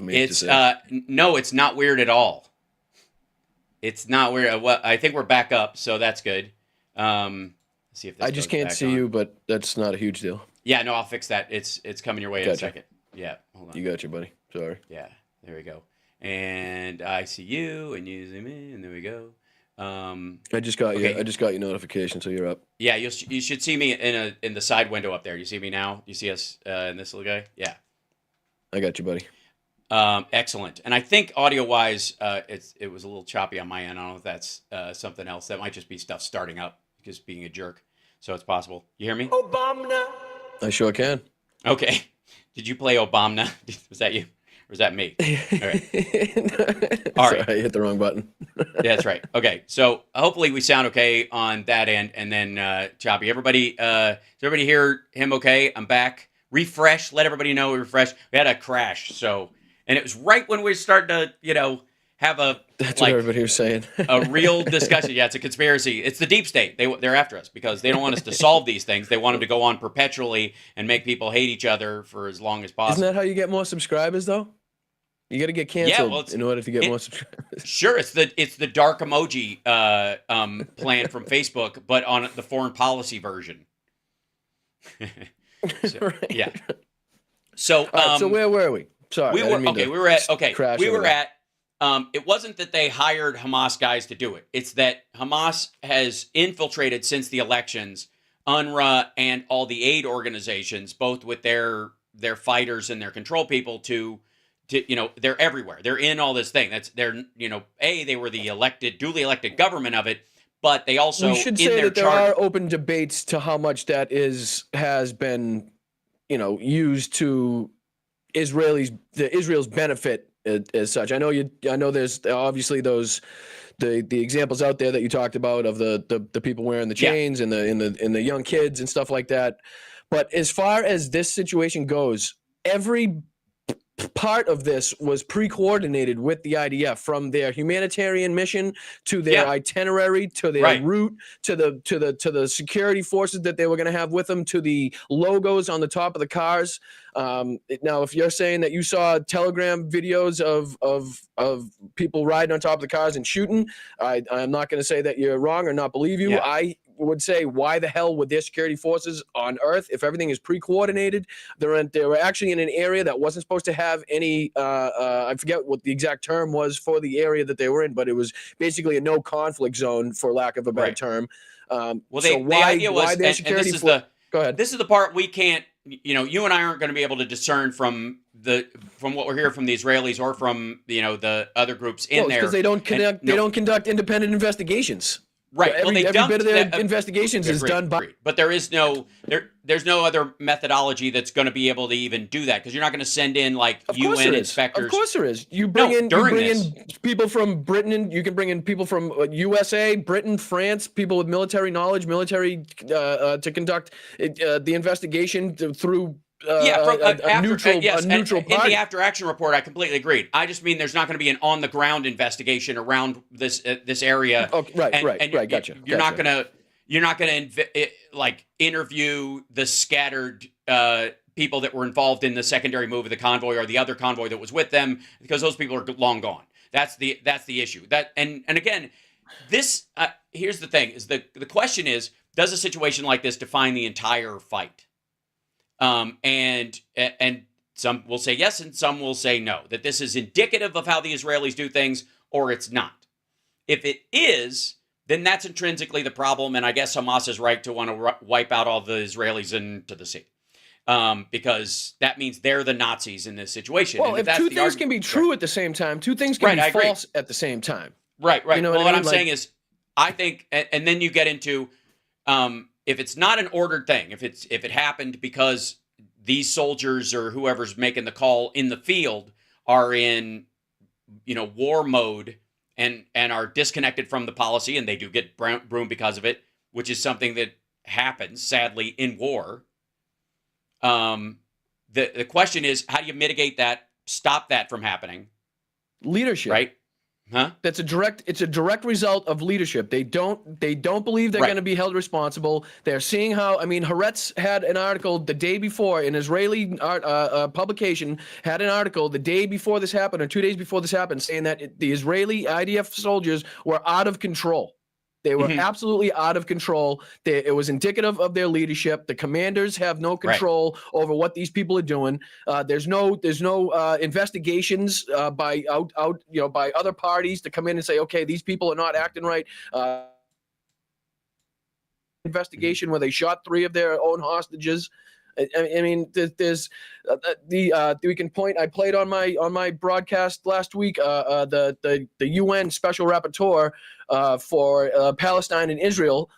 me to It's say. no, it's not weird at all. It's not weird. Well, I think we're back up, so that's good. Let's see if this I just goes can't back see on. you, but that's not a huge deal. Yeah, no, I'll fix that. It's coming your way in a Gotcha. second. Yeah, hold on. You got you, buddy. Sorry. Yeah, there we go. And I see you, and you zoom in, and there we go. I just got you. I Okay, just got your notification, so you're up. yeah, you should see me in the side window up there. You see me now? You see us in this little guy? Yeah. I got you, buddy. Excellent. And I think audio wise, it was a little choppy on my end. I don't know if that's something else. That might just be stuff starting up, just being a jerk. So it's possible. You hear me? Obama. I sure can. Okay. Did you play Obama? Was that you? Or was that me? All right. All Sorry, right. I hit the wrong button. That's right. Okay. So hopefully we sound okay on that end. And then choppy. Everybody, does everybody hear him okay? I'm back. Refresh. Let everybody know we refresh. We had a crash. So, and it was right when we started to, have a That's what everybody was saying. a real discussion. Yeah, it's a conspiracy. It's the deep state. They're after us because they don't want us to solve these things. They want them to go on perpetually and make people hate each other for as long as possible. Isn't that how you get more subscribers, though? You got to get canceled well, in order to get more subscribers. Sure, it's the dark emoji plan from Facebook, but on the foreign policy version. So, Right. yeah. So, All right, so where were we? Sorry, we I were didn't mean okay. to We were at okay. crash We over were that. at. It wasn't that they hired Hamas guys to do it. It's that Hamas has infiltrated since the elections UNRWA and all the aid organizations, both with their fighters and their control people. To they're everywhere. They're in all this thing. They were the duly elected government of it, but they also We should in say their that there charter. are open debates to how much that has been, used to Israel's benefit as such. I know there's obviously the examples out there that you talked about of the people wearing the Yeah. chains and the young kids and stuff like that. But as far as this situation goes, every part of this was pre-coordinated with the IDF, from their humanitarian mission to their Yeah. itinerary to their Right. route to the security forces that they were going to have with them, to the logos on the top of the cars. Now, if you're saying that you saw Telegram videos of people riding on top of the cars and shooting, I'm not going to say that you're wrong or not believe you. Yeah. I would say, why the hell would their security forces on Earth, if everything is pre-coordinated? They were actually in an area that wasn't supposed to have any. I forget what the exact term was for the area that they were in, but it was basically a no conflict zone, for lack of a better Right. term. Well, So the idea was, why their and security this is Go ahead. This is the part we can't. You and I aren't going to be able to discern from what we're hearing from the Israelis or from the other groups in there, because they don't conduct And, no, they don't conduct independent investigations. Right. Every they bit dumped of their that- investigations is Agreed, done by. agreed. But there's no other methodology that's going to be able to even do that, because you're not going to send in like Of course UN there is. inspectors. Of course there is. You No, bring during in people from Britain, and you can bring in people from USA, Britain, France, people with military knowledge, to conduct the investigation through From a neutral yes, a neutral and in party. the after action report, I completely agreed. I just mean there's not going to be an on the ground investigation around this area. Okay, right, and, right, and right. Gotcha. You're not gotcha. gonna like interview the scattered people that were involved in the secondary move of the convoy or the other convoy that was with them, because those people are long gone. That's the issue. And again, this here's the thing: is the question is, does a situation like this define the entire fight? And some will say yes, and some will say no, that this is indicative of how the Israelis do things, or it's not. If it is, then that's intrinsically the problem, and I guess Hamas is right to want to wipe out all the Israelis into the sea, because that means they're the Nazis in this situation. Well, And if that's two the things can be true right. at the same time, two things can Right, I be agree. false at the same time. Right. You know Well, what I what mean? I'm saying is, I think, and then you get into, if it's not an ordered thing, if it happened because these soldiers or whoever's making the call in the field are in, war mode and are disconnected from the policy, and they do get broomed because of it, which is something that happens sadly in war. The question is, how do you mitigate that, stop that from happening? Leadership. Right. Huh? It's a direct result of leadership. They don't believe they're Right. going to be held responsible. They're seeing how, I mean, Haaretz had an article the day before, an Israeli publication had an article the day before this happened, or 2 days before this happened, saying that the Israeli IDF soldiers were out of control. They were absolutely out of control. It was indicative of their leadership. The commanders have no control over what these people are doing. There's no investigations by by other parties to come in and say, okay, these people are not acting right. Investigation where they shot 3 of their own hostages. I mean, there's we can point. I played on my broadcast last week. The UN Special Rapporteur for Palestine and Israel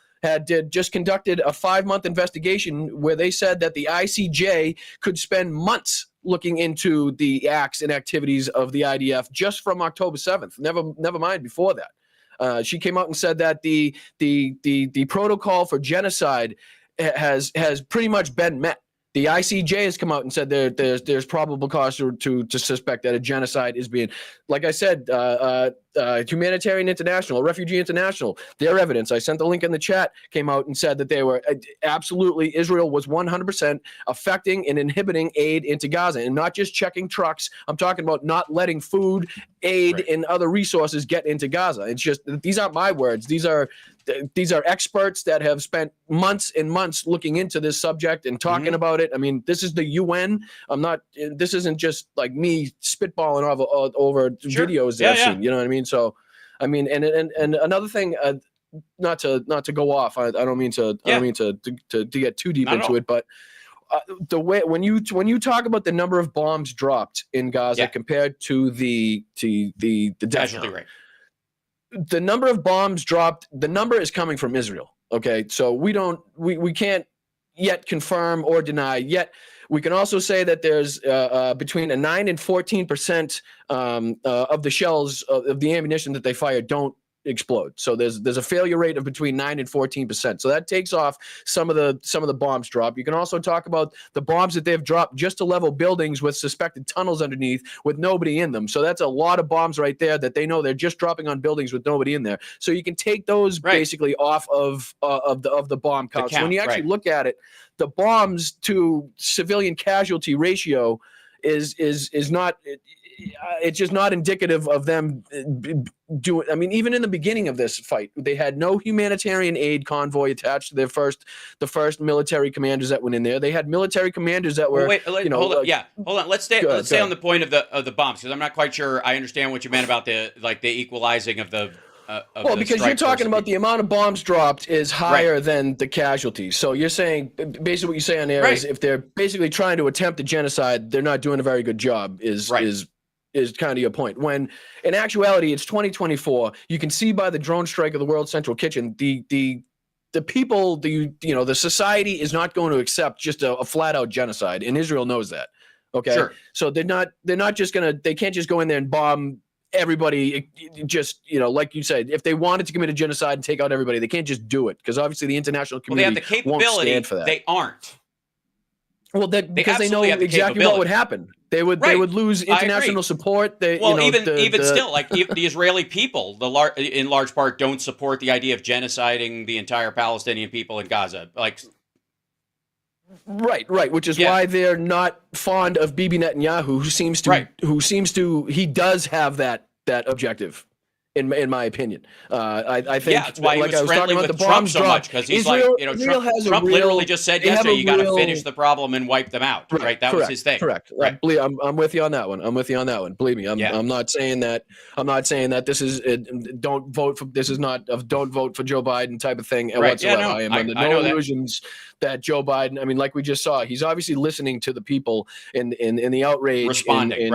just conducted a 5-month investigation where they said that the ICJ could spend months looking into the acts and activities of the IDF just from October 7th. Never mind before that. She came out and said that the protocol for genocide has pretty much been met. The ICJ has come out and said there's probable cause to suspect that a genocide is being, like I said, Humanitarian International, Refugee International, their evidence, I sent the link in the chat, came out and said that they were absolutely, Israel was 100% affecting and inhibiting aid into Gaza, and not just checking trucks. I'm talking about not letting food, aid, and other resources get into Gaza. It's just, these aren't my words. These are experts that have spent months and months looking into this subject and talking about it. I mean, this is the UN. This isn't just like me spitballing over videos that I've seen. You know what I mean? So, I mean, and another thing, not to go off. I don't mean to get too deep into it, but the way when you talk about the number of bombs dropped in Gaza compared to the casualty rate, the number of bombs dropped, the number is coming from Israel. Okay, so we can't yet confirm or deny yet. We can also say that there's between a 9 and 14% of the shells of the ammunition that they fire don't explode. So there's a failure rate of between 9 and 14%. So that takes off some of the bombs drop. You can also talk about the bombs that they've dropped just to level buildings with suspected tunnels underneath with nobody in them. So that's a lot of bombs right there that they know they're just dropping on buildings with nobody in there. So you can take those basically off of the bomb count. So when you actually look at it, the bombs to civilian casualty ratio is not. It's just not indicative of them doing. I mean, even in the beginning of this fight, they had no humanitarian aid convoy attached to the first military commanders that went in there. They had military commanders that were. Hold on. Let's stay on the point of the bombs, because I'm not quite sure I understand what you meant about the equalizing of the. Well, because you're talking about the amount of bombs dropped is higher than the casualties. So you're saying, basically what you say on there is if they're basically trying to attempt a genocide, they're not doing a very good job, is kind of your point. When in actuality, it's 2024. You can see by the drone strike of the World Central Kitchen, the people, the society is not going to accept just a flat out genocide, and Israel knows that. Okay, so they can't just go in there and bomb everybody. Just like you said, if they wanted to commit a genocide and take out everybody, they can't just do it, because obviously the international community they have the won't capability. stand for that. They aren't. Well, because they know exactly what would happen. They would lose international support. Even still, like the Israeli people, in large part, don't support the idea of genociding the entire Palestinian people in Gaza. Like, right, which is why they're not fond of Bibi Netanyahu, who seems to he does have that objective. In my opinion, I think that's why he was friendly with Trump so much, because he's Trump literally just said yesterday, you got to finish the problem and wipe them out. Right? That was his thing. Correct. Right. I'm with you on that one. Believe me, I'm not saying that. I'm not saying that this is don't vote for. This is not a don't vote for Joe Biden type of thing whatsoever. I am under no illusions that Joe Biden. I mean, like we just saw, he's obviously listening to the people in the outrage, responding,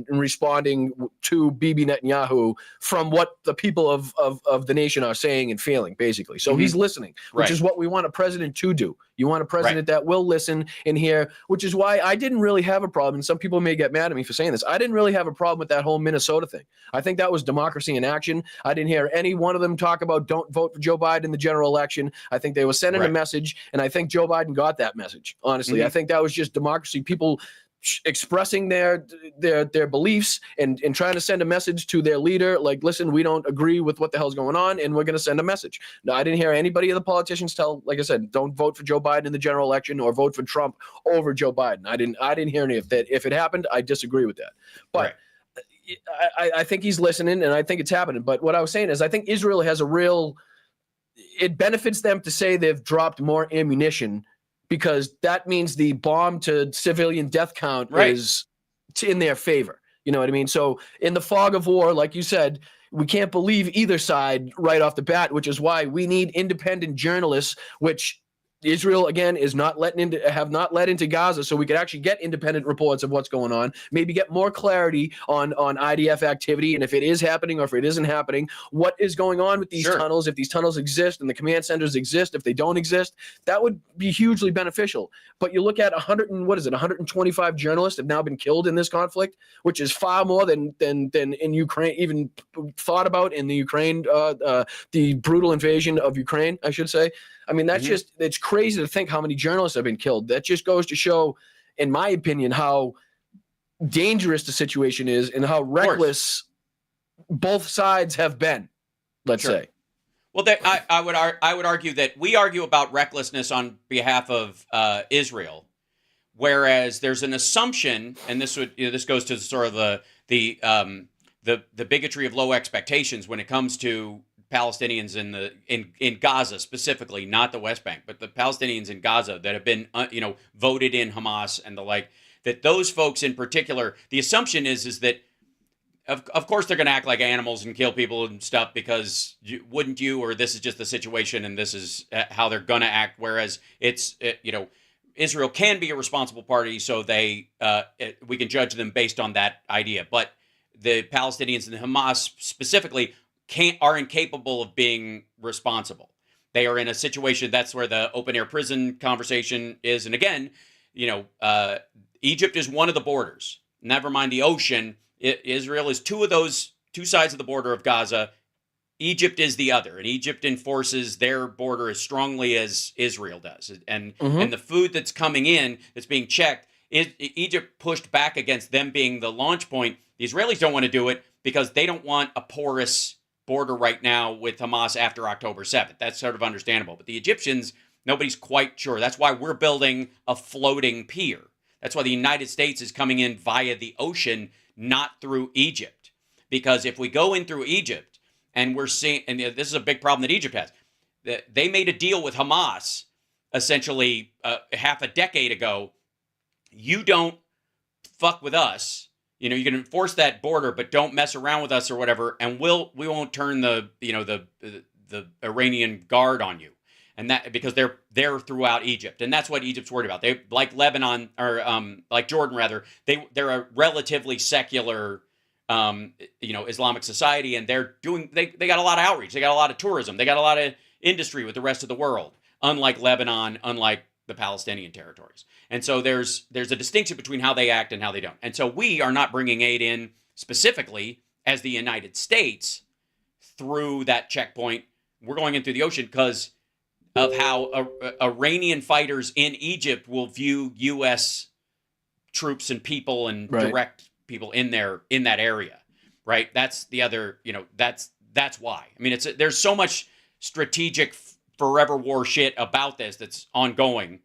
responding to Bibi Netanyahu from what the people of the nation are saying and feeling, basically. So he's listening, which is what we want a president to do. You want a president that will listen and hear, which is why I didn't really have a problem. And some people may get mad at me for saying this. I didn't really have a problem with that whole Minnesota thing. I think that was democracy in action. I didn't hear any one of them talk about don't vote for Joe Biden in the general election. I think they were sending a message, and I think Joe Biden got that message. Honestly, I think that was just democracy. People expressing their beliefs and trying to send a message to their leader, like, listen, we don't agree with what the hell's going on, and we're going to send a message. No, I didn't hear anybody of the politicians tell, like I said, don't vote for Joe Biden in the general election or vote for Trump over Joe Biden. I didn't hear any of that. If it happened, I disagree with that. But right. I think he's listening, and I think it's happening. But what I was saying is, I think Israel has it benefits them to say they've dropped more ammunition, because that means the bomb to civilian death count is in their favor. You know what I mean? So in the fog of war, like you said, we can't believe either side right off the bat, which is why we need independent journalists, which Israel, again, have not let into Gaza, so we could actually get independent reports of what's going on, maybe get more clarity on IDF activity, and if it is happening or if it isn't happening, what is going on with these tunnels, if these tunnels exist and the command centers exist, if they don't exist, that would be hugely beneficial. But you look at 125 journalists have now been killed in this conflict, which is far more than in Ukraine, even thought about in the Ukraine, the brutal invasion of Ukraine, I should say. I mean, that's it's crazy to think how many journalists have been killed. That just goes to show, in my opinion, how dangerous the situation is and how reckless both sides have been, let's say. Well, I would argue that we argue about recklessness on behalf of Israel, whereas there's an assumption, and this goes to sort of the bigotry of low expectations when it comes to Palestinians in Gaza specifically, not the West Bank, but the Palestinians in Gaza that have been voted in Hamas and the like, that those folks in particular, the assumption is that of course they're going to act like animals and kill people and stuff, because wouldn't you, or this is just the situation and this is how they're going to act, whereas Israel can be a responsible party, so we can judge them based on that idea, but the Palestinians and the Hamas specifically are incapable of being responsible. They are in a situation, that's where the open air prison conversation is. And again, Egypt is one of the borders. Never mind the ocean. Israel is two sides of the border of Gaza. Egypt is the other, and Egypt enforces their border as strongly as Israel does. And the food that's coming in, that's being checked, Egypt pushed back against them being the launch point. The Israelis don't want to do it because they don't want a porous border right now with Hamas after October 7th. That's sort of understandable. But the Egyptians, nobody's quite sure. That's why we're building a floating pier. That's why the United States is coming in via the ocean, not through Egypt. Because if we go in through Egypt, and we're seeing, and this is a big problem that Egypt has, that they made a deal with Hamas essentially half a decade ago. You don't fuck with us. You can enforce that border, but don't mess around with us or whatever, and we won't turn the Iranian guard on you, and that because they're throughout Egypt, and that's what Egypt's worried about. They like Lebanon or like Jordan rather. They're a relatively secular Islamic society, and they got a lot of outreach, they got a lot of tourism, they got a lot of industry with the rest of the world. Unlike Lebanon, unlike the Palestinian territories. And so there's a distinction between how they act and how they don't. And so we are not bringing aid in specifically as the United States through that checkpoint. We're going in through the ocean because of how Iranian fighters in Egypt will view U.S. troops and people and direct people in that area, right? That's the other, that's why. I mean, there's so much strategic forever war shit about this that's ongoing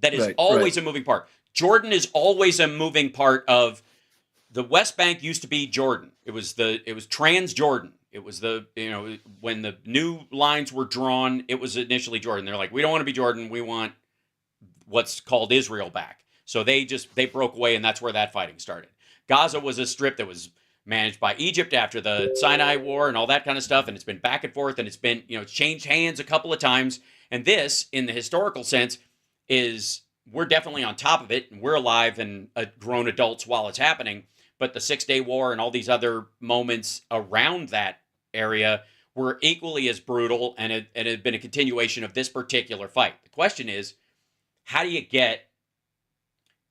that is always a moving part. Jordan is always a moving part of the West Bank. Used to be Jordan. It was Transjordan. It was when the new lines were drawn, it was initially Jordan. They're like, we don't want to be Jordan. We want what's called Israel back. So they broke away, and that's where that fighting started. Gaza was a strip that was managed by Egypt after the Sinai War and all that kind of stuff, and it's been back and forth, and it's been changed hands a couple of times. And this, in the historical sense, we're definitely on top of it, and we're alive and grown adults while it's happening. But the 6-Day War and all these other moments around that area were equally as brutal, and it had been a continuation of this particular fight. The question is, how do you get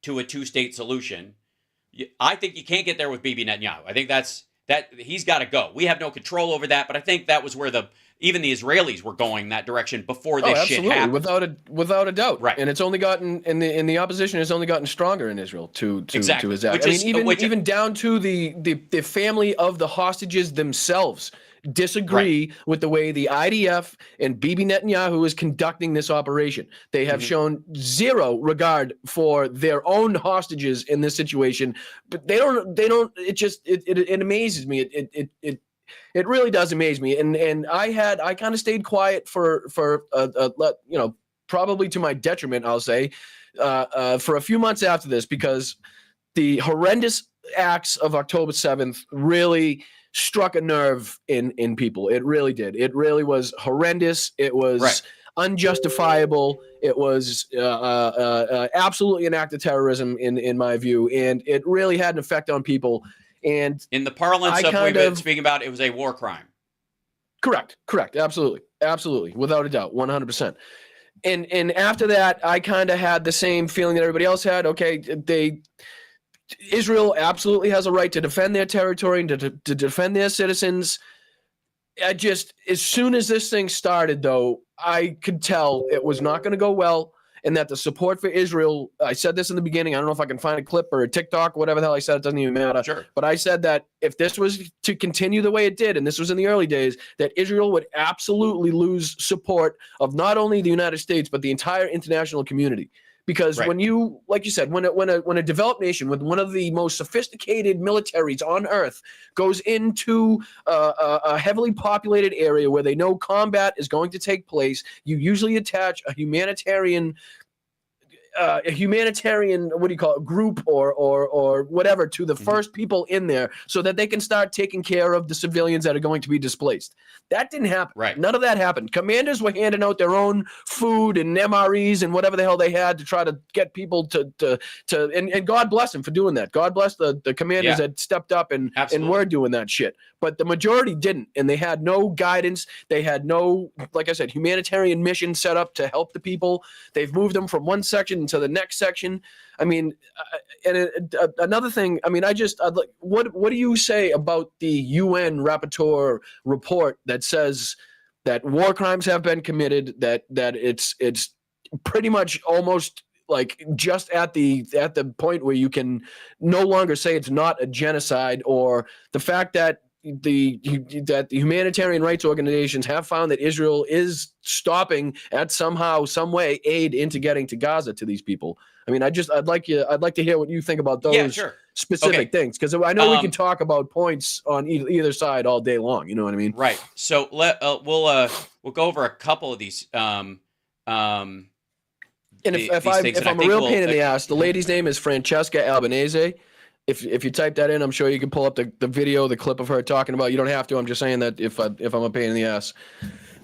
to a two-state solution? I think you can't get there with Bibi Netanyahu. I think that he's got to go. We have no control over that, but I think that was where even the Israelis were going that direction before Oh, this shit absolutely, happened. without a doubt. Right. And it's only gotten, and the opposition has only gotten stronger in Israel to Exactly. his act. Which I mean, is even down to the family of the hostages themselves disagree with the way the IDF and Bibi Netanyahu is conducting this operation. They have shown zero regard for their own hostages in this situation, but they don't. It amazes me. It really does amaze me. And I kind of stayed quiet for probably to my detriment, I'll say, for a few months after this, because the horrendous acts of October 7th really struck a nerve in people. It really did. It really was horrendous. It was unjustifiable. It was absolutely an act of terrorism in my view, and it really had an effect on people. And in the parlance of we've been speaking about, it was a war crime. Correct. Absolutely, without a doubt, 100%. And after that, I kind of had the same feeling that everybody else had. Okay, Israel absolutely has a right to defend their territory and to defend their citizens. As soon as this thing started, though, I could tell it was not going to go well, and that the support for Israel, I said this in the beginning, I don't know if I can find a clip or a TikTok, whatever the hell I said, it doesn't even matter. Sure. But I said that if this was to continue the way it did, and this was in the early days, that Israel would absolutely lose support of not only the United States, but the entire international community. Because when you, like you said, when a developed nation with one of the most sophisticated militaries on earth goes into a heavily populated area where they know combat is going to take place, you usually attach a humanitarian what do you call it, group or whatever to the first people in there, so that they can start taking care of the civilians that are going to be displaced. That didn't happen. Right. None of that happened. Commanders were handing out their own food and MREs and whatever the hell they had to try to get people and God bless them for doing that. God bless the commanders that stepped up and were doing that shit. But the majority didn't, and they had no guidance. They had no, like I said, humanitarian mission set up to help the people. They've moved them from one section to the next section. I mean, another thing. I mean, what do you say about the UN rapporteur report that says that war crimes have been committed? That it's pretty much almost like just at the point where you can no longer say it's not a genocide, or the fact that the humanitarian rights organizations have found that Israel is stopping at somehow, some way, aid into getting to Gaza to these people. I mean, I'd like to hear what you think about those specific things, because I know we can talk about points on either side all day long. You know what I mean? Right. So we'll go over a couple of these. And if I'm a real pain in the ass, the lady's name is Francesca Albanese. If you type that in, I'm sure you can pull up the video, the clip of her talking about. You don't have to. I'm just saying that if I'm a pain in the ass.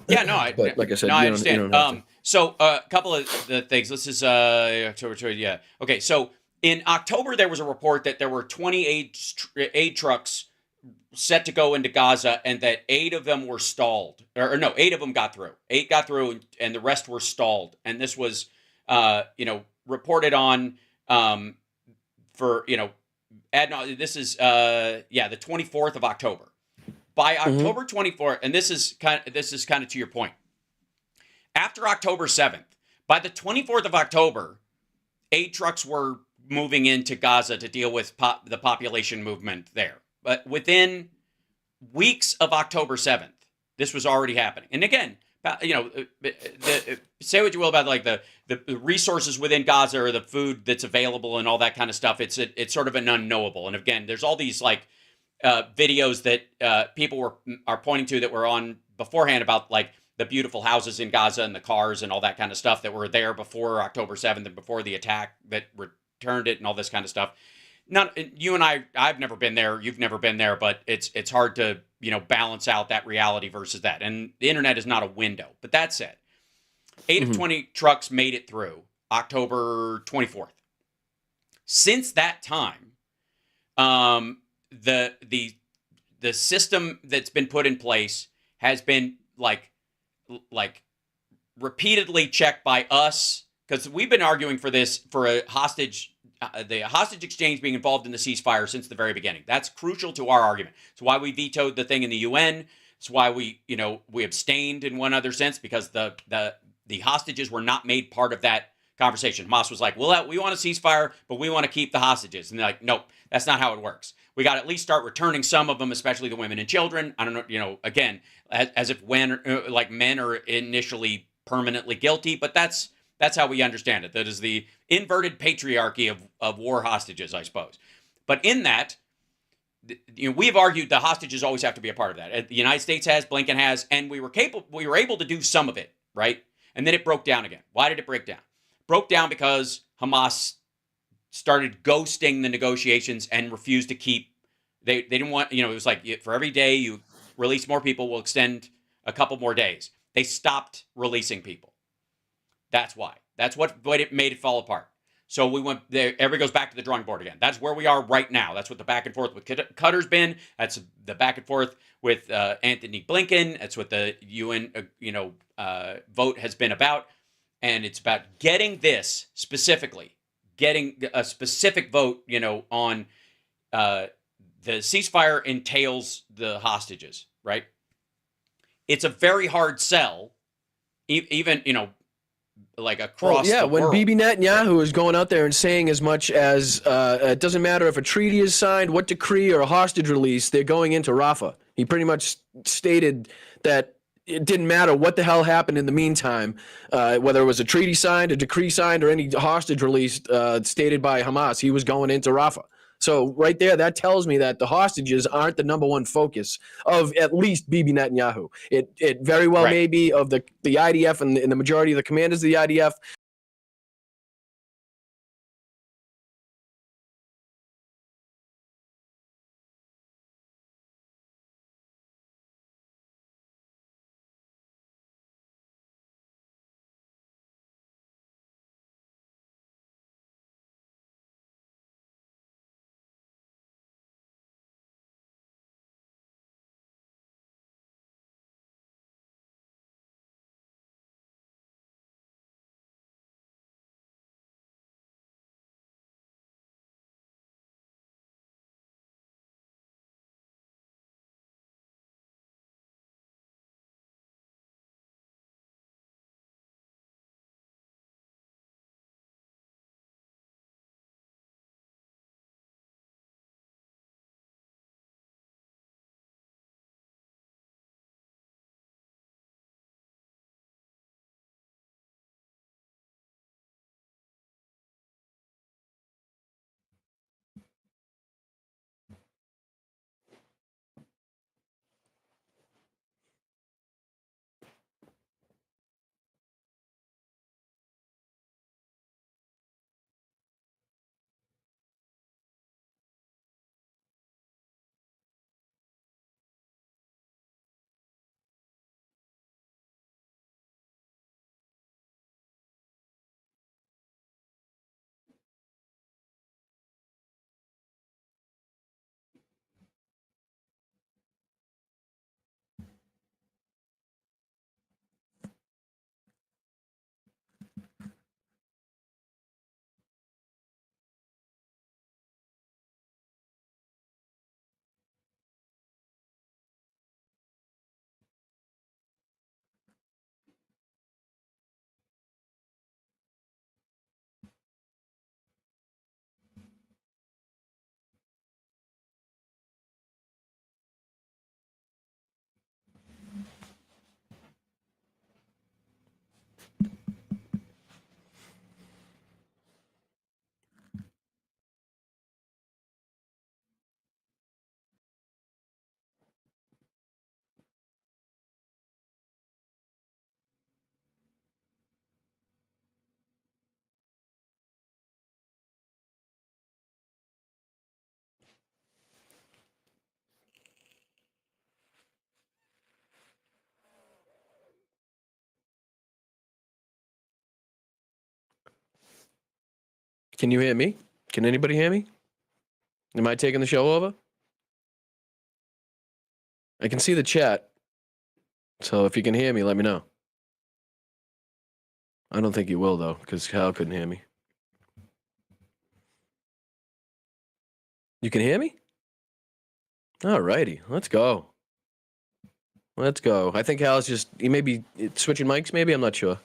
Yeah, no, but like I said, I understand. You don't so a couple of the things. This is October. Yeah. Okay. So in October, there was a report that there were 28 aid trucks set to go into Gaza, and that 8 of them were stalled. Or no, 8 of them got through. 8 got through, and the rest were stalled. And this was, reported on for this is the 24th of October. By October 24th, and this is kind of to your point. After October 7th, by the 24th of October, aid trucks were moving into Gaza to deal with the population movement there. But within weeks of October 7th, this was already happening. And again, say what you will about like the resources within Gaza or the food that's available and all that kind of stuff. It's sort of an unknowable. And again, there's all these like videos that people are pointing to that were on beforehand about like the beautiful houses in Gaza and the cars and all that kind of stuff that were there before October 7th and before the attack that returned it and all this kind of stuff. You and I've never been there. You've never been there, but it's hard to balance out that reality versus that. And the internet is not a window. But that said, 8 of 20 trucks made it through October 24th. Since that time, the system that's been put in place has been like repeatedly checked by us, because we've been arguing for this, for a hostage. The hostage exchange being involved in the ceasefire since the very beginning. That's crucial to our argument. It's why we vetoed the thing in the UN. It's why we abstained in one other sense, because the hostages were not made part of that conversation. Hamas was like, well, we want a ceasefire, but we want to keep the hostages. And they're like, nope, that's not how it works. We got to at least start returning some of them, especially the women and children. I don't know, again, as if like men are initially permanently guilty, but that's how we understand it. That is the inverted patriarchy of war hostages, I suppose. But in that, we've argued the hostages always have to be a part of that. The United States has, Blinken has, and we were able to do some of it, right? And then it broke down again. Why did it break down? Broke down because Hamas started ghosting the negotiations and refused to keep. They didn't want, it was like, for every day you release more people, we'll extend a couple more days. They stopped releasing people. That's why. That's what it made it fall apart. So we went there. Everybody goes back to the drawing board again. That's where we are right now. That's what the back and forth with Qatar's been. That's the back and forth with Anthony Blinken. That's what the UN, vote has been about. And it's about getting this specifically, getting a specific vote, on the ceasefire entails the hostages, right? It's a very hard sell, even, like across the when world. Bibi Netanyahu is going out there and saying as much as it doesn't matter if a treaty is signed, what decree or a hostage release, they're going into Rafah. He pretty much stated that it didn't matter what the hell happened in the meantime, whether it was a treaty signed, a decree signed, or any hostage released stated by Hamas. He was going into Rafah. So right there, that tells me that the hostages aren't the number one focus of at least Bibi Netanyahu. It very well may be of the IDF and the majority of the commanders of the IDF. Can you hear me? Can anybody hear me? Am I taking the show over? I can see the chat. So if you can hear me, let me know. I don't think you will, though, because Hal couldn't hear me. You can hear me? All righty. Let's go. Let's go. I think Hal's just he may be switching mics. Maybe I'm not sure.